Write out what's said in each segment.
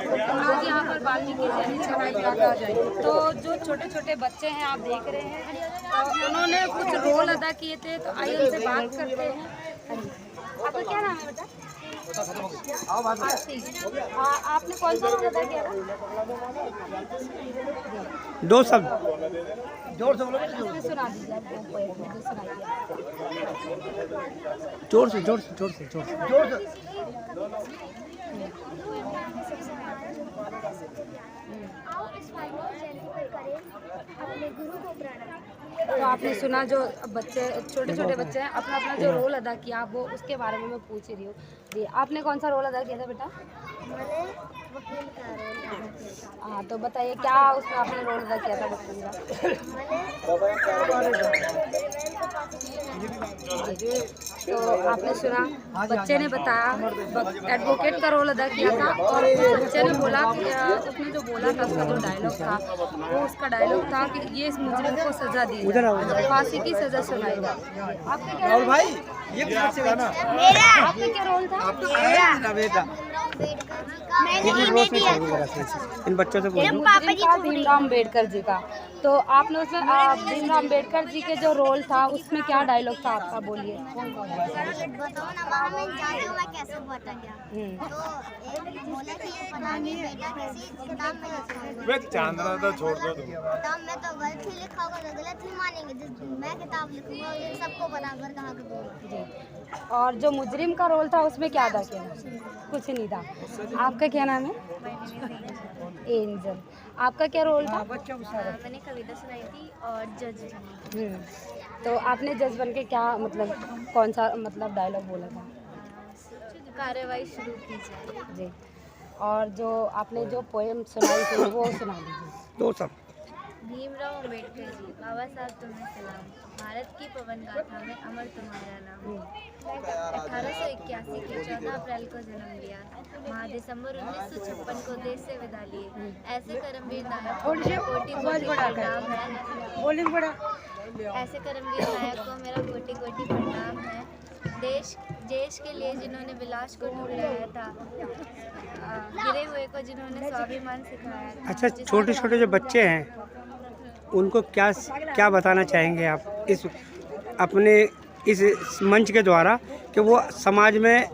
आज यहाँ पर वाल्मीकि जयंती मनाई जाती है। तो जो छोटे छोटे बच्चे हैं आप देख रहे हैं, उन्होंने कुछ रोल अदा किए थे, तो आइए उनसे बात करते हैं। आपका क्या नाम है बेटा? आपने कौन सा रोल अदा किया था? दो शब्द जोर से बोलो। सुना दीजिए, जोर से जोर से जोर से जोर से जोर से। तो आपने सुना, जो बच्चे छोटे छोटे बच्चे हैं अपना अपना जो रोल अदा किया, वो उसके बारे में मैं पूछ रही हूँ। जी, आपने कौन सा रोल अदा किया था बेटा? मैंने वकील का रोल अदा किया था। हाँ, तो बताइए क्या उसमें आपने रोल अदा किया था वकील का? तो आपने सुना, बच्चे ने बताया एडवोकेट का रोल अदा किया था, और बच्चे ने बोला कि उसने जो बोला था, उसका जो डायलॉग था, वो उसका डायलॉग था कि ये इस मुजरिम को सजा दी जाए, फांसी की सजा सुनाई जाए। आपका क्या रोल? भाई ये आपका क्या रोल था? बेटा इन बच्चों से भीमराव अम्बेडकर जी का। तो आपने उसमें भीमराव अम्बेडकर जी के जो रोल था, उसमें क्या डायलॉग था आपका? बोलिए। बताओ ना, वहाँ मैं जाती हूँ, मैं कैसे बता गया। तो एक बोला कि ये पता नहीं बेटा किसी किताब में लिखा होगा। चांदना तो छोड़ दो तुम। किताब में तो गलत ही लिखा होगा, तो गलत ही मानेंगे। मैं किताब लिखूंगा ये सबको बराबर कहाँ के दूंगा। और जो मुजरिम का रोल था, उसमें क्या अदा किया? कुछ नहीं था। आपका क्या नाम है? एंजल। आपका क्या रोल था? मैंने कविता सुनाई थी और जज। तो आपने जज बन के क्या मतलब कौन सा मतलब डायलॉग बोला था? कार्रवाई शुरू की जाए। जी। और जो आपने जो पोएम सुनाई थी, वो सुना दीजिए। दो शब्द। भीमराव अम्बेडकर जी, बाबा साहब तुम्हें सलाम। भारत की पवन गाथा में अमर तुम्हारा नाम। 1881 के 14 अप्रैल को जन्म लिया, माह दिसंबर 1956 को देश से विदा लिए। ऐसे करमवीर नायक को मेरा कोटि कोटि प्रणाम है। ऐसे करमवीर नायक को मेरा कोटि कोटि प्रणाम है। देश के लिए जिन्होंने विलास को ठुकराया था, गिरे हुए को जिन्होंने स्वाभिमान सिखाया था। अच्छा, छोटे छोटे जो बच्चे हैं उनको क्या बताना चाहेंगे आप इस अपने इस मंच के द्वारा, कि वो समाज में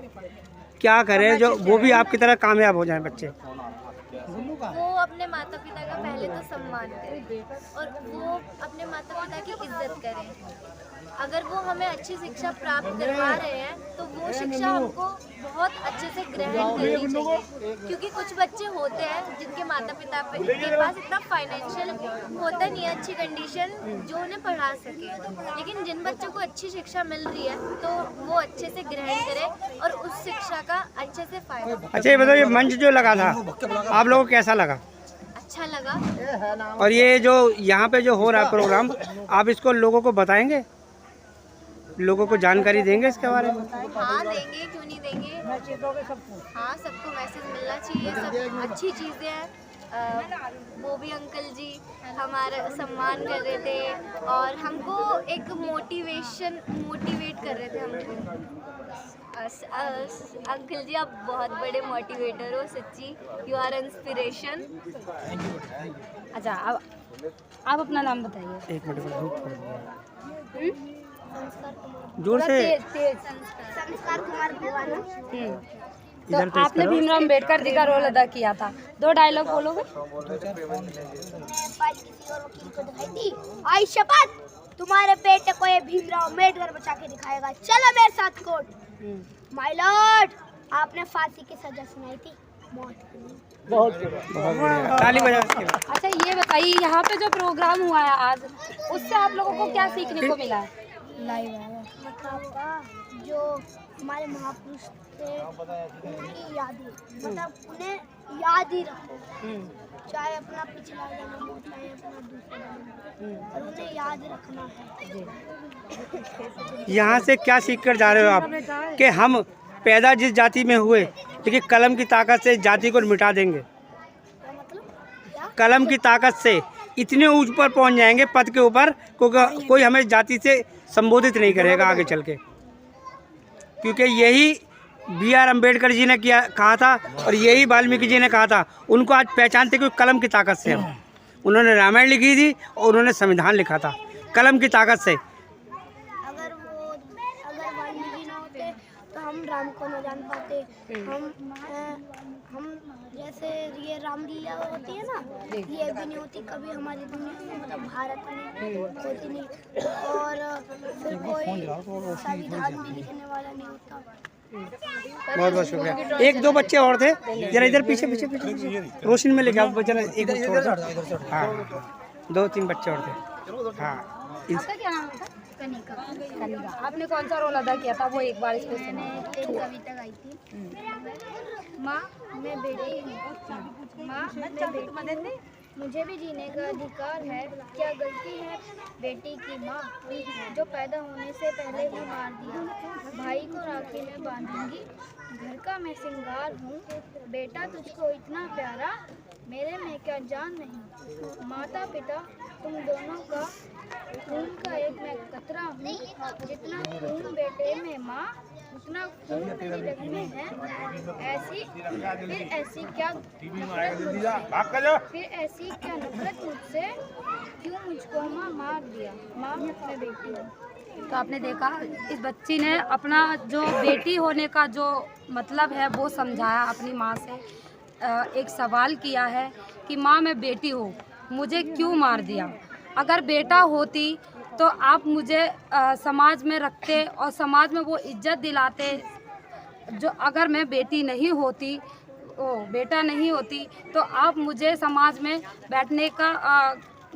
क्या करें जो वो भी आपकी तरह कामयाब हो जाएं बच्चे? वो अपने माता पिता का पहले तो सम्मान करें, और वो अपने माता पिता की इज्जत करें। अगर वो हमें अच्छी शिक्षा प्राप्त करवा रहे हैं, तो वो शिक्षा हमको बहुत अच्छे से ग्रहण करनी चाहिए। क्योंकि कुछ बच्चे होते हैं जिनके माता पिता के पास इतना फाइनेंशियल होता नहीं है, अच्छी कंडीशन जो उन्हें पढ़ा सके। लेकिन जिन बच्चों को अच्छी शिक्षा मिल रही है, तो वो अच्छे से ग्रहण करें और उस शिक्षा का अच्छे से फायदा। अच्छा, ये बताइए, मंच जो लगा था आप लोगों को कैसा लगा? अच्छा लगा। और ये जो यहाँ पे जो हो रहा है प्रोग्राम, आप इसको लोगों को बताएंगे, लोगों को जानकारी देंगे इसके बारे में? हाँ देंगे, क्यों नहीं देंगे। हाँ, सबको मैसेज मिलना चाहिए, सब अच्छी चीज़ें हैं। वो भी अंकल जी हमारा सम्मान कर रहे थे, और हमको एक मोटिवेट कर रहे थे हमको। अंकल जी आप बहुत बड़े मोटिवेटर हो, सच्ची, यू आर इंस्पिरेशन। अच्छा, अब आप अपना नाम बताइए। एक मिनट जोर से। संस्कार कुमार भगवान। तो आपने भीमराव अम्बेडकर जी का रोल अदा किया था, 2 डायलॉग बोलोगे? किसी और वकील को दिखाई थी, आई शपथ तुम्हारे बेटे को ये भीमराव अम्बेडकर बचा के दिखाएगा, चलो मेरे साथ कोर्ट। माय लॉर्ड, आपने फांसी की सजा सुनाई थी, बहुत बढ़िया, ताली बजाओ। अच्छा, ये बताइए, यहाँ पे जो प्रोग्राम हुआ है आज, उससे आप लोगों को क्या सीखने को मिला है? लाइव मतलब जो हमारे महापुरुष थे उनकी यादें, मतलब उन्हें याद ही रखो, चाहे अपना पिछला जन्म हो चाहे अपना दूसरा जन्म, और उन्हें याद रखना है। यहाँ से क्या सीख कर जा रहे हो आप, कि हम पैदा जिस जाति में हुए, लेकिन कलम की ताकत से जाति को मिटा देंगे? कलम की ताकत से इतने ऊपर पहुँच जाएंगे पद के ऊपर, कोई हमें जाति से संबोधित नहीं करेगा आगे चल के, क्योंकि B.R. अम्बेडकर जी ने कहा था और यही वाल्मीकि जी ने कहा था। उनको आज पहचानते क्यों? कलम की ताकत से। उन्होंने रामायण लिखी थी और उन्होंने संविधान लिखा था कलम की ताकत से। अगर वाल्मीकि ना होते तो हम राम को न जान पाते। हम जैसे ये रामलीला होती है ना, ये भी नहीं होती कभी हमारी दुनिया में, मतलब भारत में होती नहीं। और फिर कोई संविधान भी लिखने वाला नहीं होता। बहुत बहुत शुक्रिया। एक दो बच्चे और थे, जरा इधर पीछे पीछे पीछे रोशनी में लेके आओ जरा, एक हाँ 2-3 बच्चे और थे। हाँ आपका क्या नाम था? कनिका। कनिका, आपने कौन सा रोल अदा किया था वो एक बार इसमें सुनाइए। एक कविता गाई थी, माँ मैं बेटी हूँ, माँ मैं बेटी, मुझे भी जीने का अधिकार है। क्या गलती है बेटी की माँ जो पैदा होने से पहले ही मार दिया। भाई को राखी में बांधूंगी, घर का मैं श्रृंगार हूँ। बेटा तुझको इतना प्यारा, मेरे में क्या जान नहीं। माता पिता तुम दोनों का खून का एक मैं कतरा हूँ। जितना खून बेटे में माँ, उतना खून मेरी रग में है। ऐसी क्या नफरत मुझसे, क्यों मुझको माँ मार दिया। माँ मैं बेटी हूँ। तो आपने देखा इस बच्ची ने अपना जो बेटी होने का जो मतलब है वो समझाया अपनी माँ से। एक सवाल किया है कि माँ मैं बेटी हूँ, मुझे क्यों मार दिया। अगर बेटा होती तो आप मुझे समाज में रखते और समाज में वो इज्जत दिलाते। जो अगर मैं बेटी नहीं होती, बेटा नहीं होती, तो आप मुझे समाज में बैठने का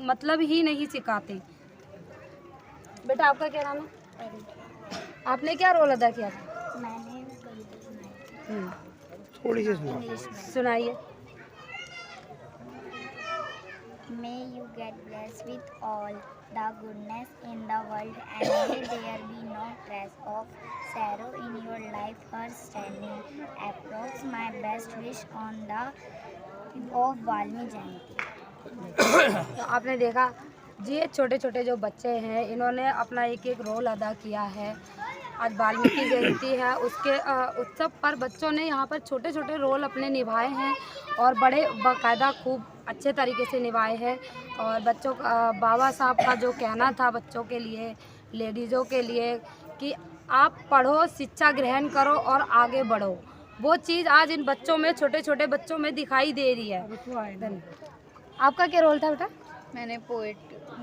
मतलब ही नहीं सिखाते। बेटा आपका क्या नाम है? आपने क्या रोल अदा किया था? मैंने कविता सुनाई। थोड़ी सी सुनाइए। May you get blessed with all the goodness in the world, and may there be no trace of sorrow in your life or standing. Approx my best wish on the of Valmiki Jayanti. तो आपने देखा ये छोटे छोटे जो बच्चे हैं, इन्होंने अपना एक एक रोल अदा किया है। आज वाल्मीकि जयंती है, उसके उत्सव पर बच्चों ने यहाँ पर छोटे छोटे रोल अपने निभाए हैं और बड़े बाकायदा खूब अच्छे तरीके से निभाए हैं। और बच्चों का बाबा साहब का जो कहना था बच्चों के लिए, लेडीज़ों के लिए कि आप पढ़ो, शिक्षा ग्रहण करो और आगे बढ़ो, वो चीज़ आज इन बच्चों में, छोटे छोटे बच्चों में दिखाई दे रही है। आपका क्या रोल था बेटा? मैंने पोएट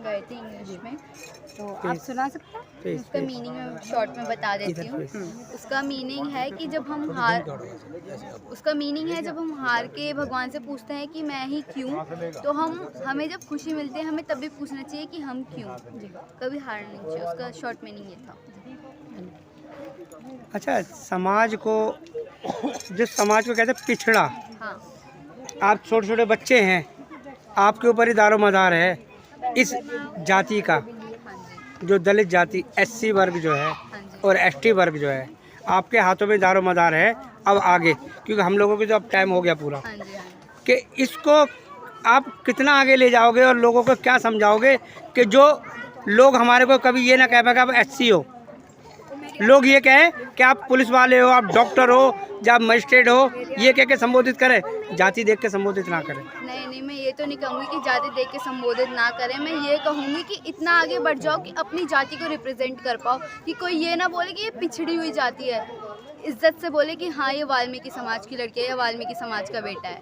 गाई थी इंग्लिश में, तो आप सुना सकते हैं? उसका मीनिंग मैं शॉर्ट में बता देती हूँ। उसका मीनिंग है कि जब हम हार के भगवान से पूछते हैं कि मैं ही क्यों, तो हमें जब खुशी मिलती है हमें तभी पूछना चाहिए कि हम क्यों, कभी हार नहीं चाहिए। उसका शॉर्ट मीनिंग ये था। अच्छा, समाज को, जिस समाज को कहते हैं पिछड़ा, हाँ, आप छोटे छोटे बच्चे हैं, आपके ऊपर ही दारो मदार है इस जाति का, जो दलित जाति SC वर्ग जो है और ST वर्ग जो है, आपके हाथों में दारो मदार है। अब आगे, क्योंकि हम लोगों की तो अब टाइम हो गया पूरा, कि इसको आप कितना आगे ले जाओगे और लोगों को क्या समझाओगे कि जो लोग हमारे को कभी ये ना कह पाए कि आप SC हो, लोग ये कहें कि आप पुलिस वाले हो, आप डॉक्टर हो, या आप मजिस्ट्रेट हो, ये कह के संबोधित करें, जाति देख के संबोधित ना करें। नहीं, मैं ये तो नहीं कहूँगी कि जाति देख के संबोधित ना करें। मैं ये कहूँगी कि इतना आगे बढ़ जाओ कि अपनी जाति को रिप्रेजेंट कर पाओ, कि कोई ये ना बोले कि ये पिछड़ी हुई जाति है, इज्जत से बोले कि हाँ ये वाल्मीकि समाज की लड़की है या वाल्मीकि समाज का बेटा है।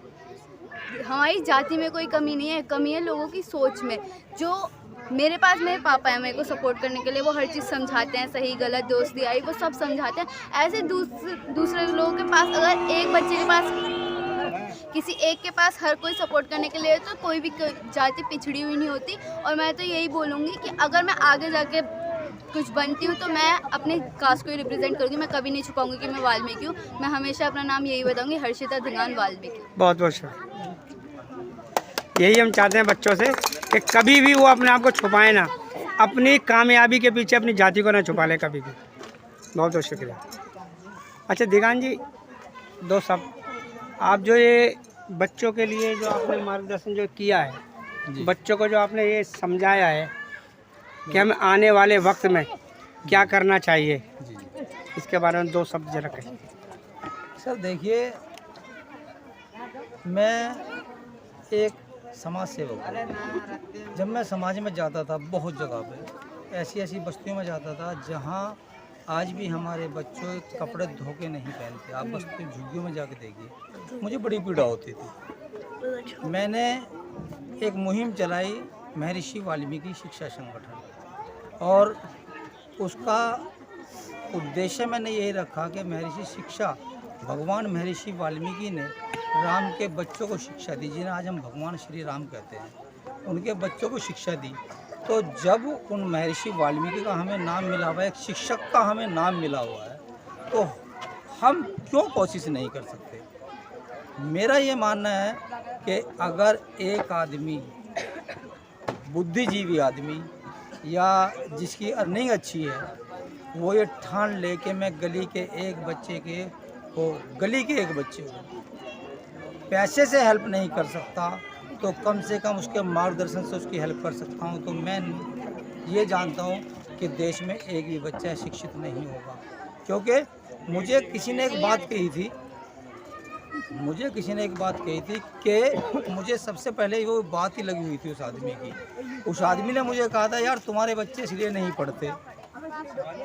हमारी जाति में कोई कमी नहीं है, कमी है लोगों की सोच में। जो मेरे पास मेरे पापा हैं, मेरे को सपोर्ट करने के लिए, वो हर चीज़ समझाते हैं, सही गलत दोस्ती आई वो सब समझाते हैं। ऐसे दूसरे लोगों के पास, अगर एक बच्चे के पास, किसी एक के पास हर कोई सपोर्ट करने के लिए, तो कोई भी जाति पिछड़ी हुई नहीं होती। और मैं तो यही बोलूँगी कि अगर मैं आगे जाके कुछ बनती हूँ तो मैं अपने कास्ट को ही रिप्रेजेंट करूँगी। मैं कभी नहीं छुपाऊँगी कि मैं वाल्मीकि हूँ। मैं हमेशा अपना नाम यही बताऊँगी, हर्षिता धिंगान वाल्मीकि। बहुत बहुत शुक्रिया। यही हम चाहते हैं बच्चों से कि कभी भी वो अपने आप को छुपाए ना, अपनी कामयाबी के पीछे अपनी जाति को ना छुपा ले कभी भी। बहुत बहुत शुक्रिया। अच्छा दिगान जी, दो सब आप जो ये बच्चों के लिए जो आपने मार्गदर्शन जो किया है, बच्चों को जो आपने ये समझाया है कि हमें आने वाले वक्त में क्या करना चाहिए, इसके बारे में दो शब्द जरा कहें। सर देखिए, मैं एक समाज सेवक हूँ। जब मैं समाज में जाता था, बहुत जगह पे ऐसी बस्तियों में जाता था जहाँ आज भी हमारे बच्चों कपड़े धो के नहीं पहनते। आप बस्ती झुग्गियों में जाके देखिए, मुझे बड़ी पीड़ा होती थी। मैंने एक मुहिम चलाई, महर्षि वाल्मीकि शिक्षा संगठन, और उसका उद्देश्य मैंने यही रखा कि महर्षि शिक्षा, भगवान महर्षि वाल्मीकि ने राम के बच्चों को शिक्षा दी, जिन्हें आज हम भगवान श्री राम कहते हैं, उनके बच्चों को शिक्षा दी। तो जब उन महर्षि वाल्मीकि का हमें नाम मिला हुआ है, एक शिक्षक का हमें नाम मिला हुआ है, तो हम क्यों कोशिश नहीं कर सकते? मेरा ये मानना है कि अगर एक आदमी, बुद्धिजीवी आदमी या जिसकी अर्निंग अच्छी है, वो ये ठान ले कि मैं गली के एक बच्चे को पैसे से हेल्प नहीं कर सकता, तो कम से कम उसके मार्गदर्शन से उसकी हेल्प कर सकता हूँ। तो मैं ये जानता हूँ कि देश में एक भी बच्चा शिक्षित नहीं होगा। क्योंकि मुझे किसी ने एक बात कही थी कि मुझे सबसे पहले वो बात ही लगी हुई थी उस आदमी की। उस आदमी ने मुझे कहा था, यार तुम्हारे बच्चे इसलिए नहीं पढ़ते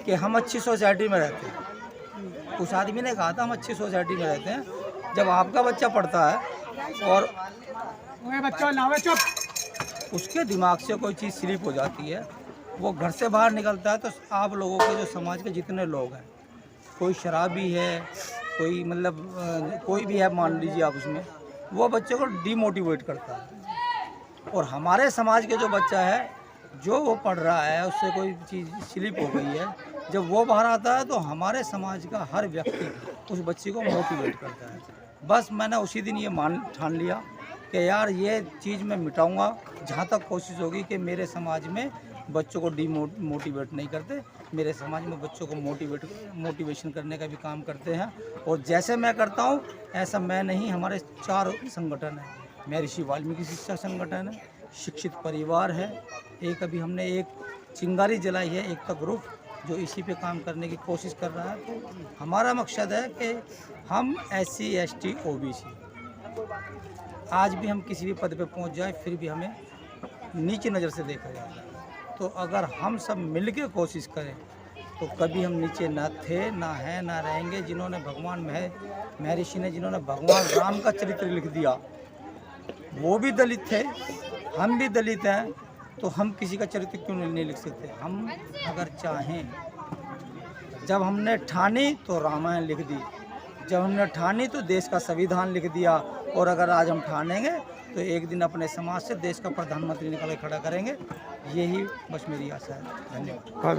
कि हम अच्छी सोसाइटी में रहते हैं। उस आदमी ने कहा था हम अच्छी सोसाइटी में रहते हैं। जब आपका बच्चा पढ़ता है और उसके दिमाग से कोई चीज़ स्लिप हो जाती है, वो घर से बाहर निकलता है, तो आप लोगों के जो समाज के जितने लोग हैं, कोई शराबी है, कोई मतलब कोई भी है, मान लीजिए आप, उसमें वो बच्चे को डीमोटिवेट करता है। और हमारे समाज के जो बच्चा है, जो वो पढ़ रहा है, उससे कोई चीज़ स्लिप हो गई है, जब वो बाहर आता है तो हमारे समाज का हर व्यक्ति उस बच्चे को मोटिवेट करता है। बस मैंने उसी दिन ये ठान लिया कि यार ये चीज़ मैं मिटाऊंगा, जहाँ तक कोशिश होगी कि मेरे समाज में बच्चों को मोटिवेट नहीं करते, मेरे समाज में बच्चों को मोटिवेशन करने का भी काम करते हैं। और जैसे मैं करता हूँ ऐसा मैं नहीं, हमारे 4 संगठन हैं। महर्षि वाल्मीकि शिक्षा संगठन है, शिक्षित परिवार है, एक अभी हमने एक चिंगारी जलाई है, एकता ग्रुप, जो इसी पे काम करने की कोशिश कर रहा है। तो हमारा मकसद है कि हम SC ST OBC आज भी हम किसी भी पद पे पहुंच जाए, फिर भी हमें नीचे नज़र से देखा जाता है। तो अगर हम सब मिल के कोशिश करें तो कभी हम नीचे ना थे, ना हैं, ना रहेंगे। जिन्होंने भगवान महर्षि ने जिन्होंने भगवान राम का चरित्र लिख दिया, वो भी दलित थे, हम भी दलित हैं, तो हम किसी का चरित्र क्यों नहीं लिख सकते? हम अगर चाहें, जब हमने ठानी तो रामायण लिख दी, जब हमने ठानी तो देश का संविधान लिख दिया, और अगर आज हम ठानेंगे तो एक दिन अपने समाज से देश का प्रधानमंत्री निकल के खड़ा करेंगे। यही बस मेरी आशा है। धन्यवाद।